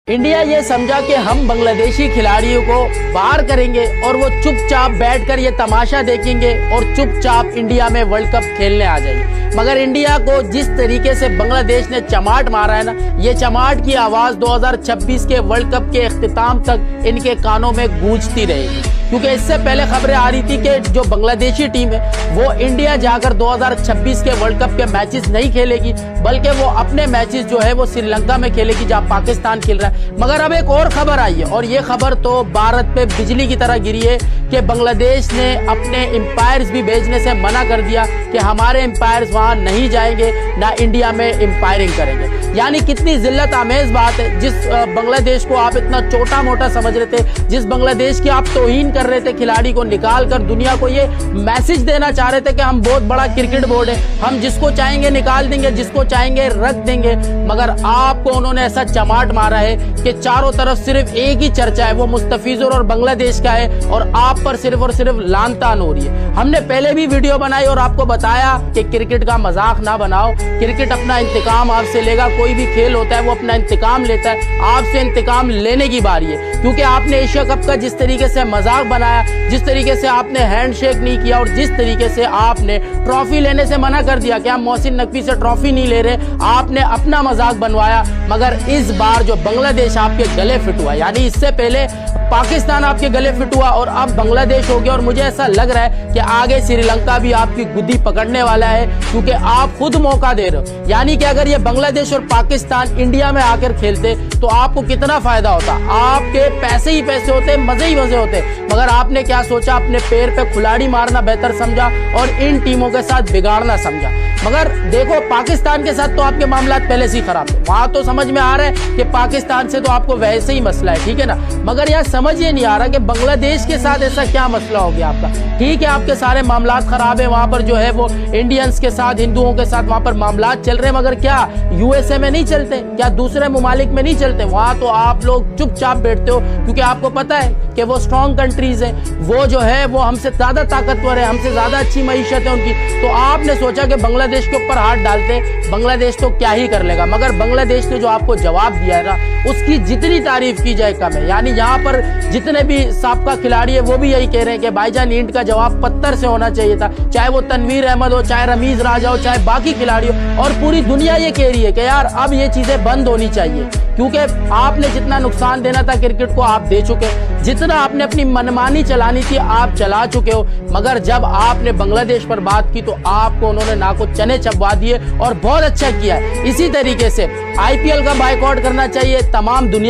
India ये समझा कि हम बांग्लादेशी खिलाड़ियों को बाहर करेंगे और वो चुपचाप बैठकर ये तमाशा देखेंगे और चुपचाप इंडिया में वर्ल्ड कप खेलने आ जाएंगे। मगर इंडिया को जिस तरीके से बांग्लादेश ने चमाट मारा है ना, ये चमाट की आवाज 2026 के वर्ल्ड कप के इख्तिताम तक इनके कानों में गूंजती रहेगी। क्योंकि इससे पहले खबरें आ रही थी कि जो बांग्लादेशी टीम है वो इंडिया जाकर 2026 के वर्ल्ड कप के मैचेस नहीं खेलेगी, बल्कि वो अपने मैचेस जो है वो श्रीलंका में खेलेगी जहां पाकिस्तान खेल रहा है। मगर अब एक और खबर आई है और ये खबर तो भारत पे बिजली की तरह गिरी है कि बांग्लादेश ने अपने एम्पायर्स भी भेजने से मना कर दिया कि हमारे एम्पायर्स वहां नहीं जाएंगे, ना इंडिया में एम्पायरिंग करेंगे। यानी कितनी जिल्लत आमेज बात है। जिस बांग्लादेश को आप इतना छोटा मोटा समझ रहे थे, जिस बांग्लादेश की आप तौहीन कर रहे थे, खिलाड़ी को निकाल कर दुनिया को ये मैसेज देना चाह रहे थे कि हम बहुत बड़ा क्रिकेट बोर्ड है, हम जिसको चाहेंगे निकाल देंगे, जिसको चाहेंगे रख देंगे। मगर आपको उन्होंने ऐसा चमाट मारा है कि चारों तरफ सिर्फ एक ही चर्चा है, वो मुस्तफिजुर और बांग्लादेश का है और आप पर सिर्फ और सिर्फ लानतान हो रही है। हमने पहले भी वीडियो बनाई और आपको बताया कि क्रिकेट का मजाक ना बनाओ, क्रिकेट अपना इंतकाम आपसे लेगा। कोई भी खेल होता है वो अपना इंतकाम लेता है, आपसे इंतकाम लेने की बारी है। क्योंकि आपने एशिया कप का जिस तरीके से मजाक बनाया, जिस तरीके से आपने हैंडशेक नहीं किया और जिस तरीके से आपने ट्रॉफी लेने से मना कर दिया कि हम मोहसिन नकवी से ट्रॉफी नहीं ले रहे, आपने अपना मजाक बनवाया। मगर इस बार जो बांग्लादेश आपके गले फिट हुआ, यानी इससे पहले पाकिस्तान आपके गले फिट हुआ और अब बांग्लादेश हो गया। और मुझे ऐसा लग रहा है कि आगे श्रीलंका भी आपकी गुद्दी पकड़ने वाला है, क्योंकि आप खुद मौका दे रहे हो। यानी कि अगर ये बांग्लादेश और पाकिस्तान इंडिया में आकर खेलते तो आपको कितना फायदा होता, आपके पैसे ही पैसे होते, मजे ही मजे होते। मगर आपने क्या सोचा, अपने पैर पे खिलाड़ी मारना बेहतर समझा और इन टीमों के साथ बिगाड़ना समझा। मगर देखो, पाकिस्तान के साथ तो आपके मामला पहले से ही खराब है, वहां तो समझ में आ रहा है कि पाकिस्तान से तो आपको वैसे ही मसला है, ठीक है ना। मगर यार समझ ये नहीं आ रहा कि बांग्लादेश के साथ ऐसा क्या मसला हो गया आपका। ठीक है, आपके सारे मामला खराब है, वहां पर जो है वो इंडियंस के साथ, हिंदुओं के साथ वहां पर मामला चल रहे हैं। मगर क्या यूएसए में नहीं चलते, क्या दूसरे मुमालिक में नहीं चलते? वहां तो आप लोग चुपचाप बैठते हो, क्योंकि आपको पता है कि वो स्ट्रॉन्ग कंट्रीज है, वो जो है वो हमसे ज्यादा ताकतवर है, हमसे ज्यादा अच्छी मईशत है उनकी। तो आपने सोचा कि बांग्लादेश के ऊपर हाथ डालते, बांग्लादेश तो क्या ही कर लेगा। मगर बांग्लादेश ने जो आपको जवाब दिया है ना, उसकी जितनी तारीफ की जाए कम है। यानी यहाँ पर जितने भी साबका खिलाड़ी है वो भी यही कह रहे हैं कि भाईजान ईंट का जवाब पत्थर से होना चाहिए था, चाहे वो तनवीर अहमद हो, चाहे रमीज राजा हो, चाहे बाकी खिलाड़ी हो। और पूरी दुनिया ये कह रही है कि यार अब ये चीजें बंद होनी चाहिए, क्योंकि आपने जितना नुकसान देना था क्रिकेट को आप दे चुके, जितना आपने अपनी मनमानी चलानी थी आप चला चुके हो। मगर जब आपने बांग्लादेश पर बात की तो आपको उन्होंने ना को चने चबवा दिए और बहुत अच्छा किया। इसी तरीके से आईपीएल का बायकॉट करना चाहिए, तमाम दुनिया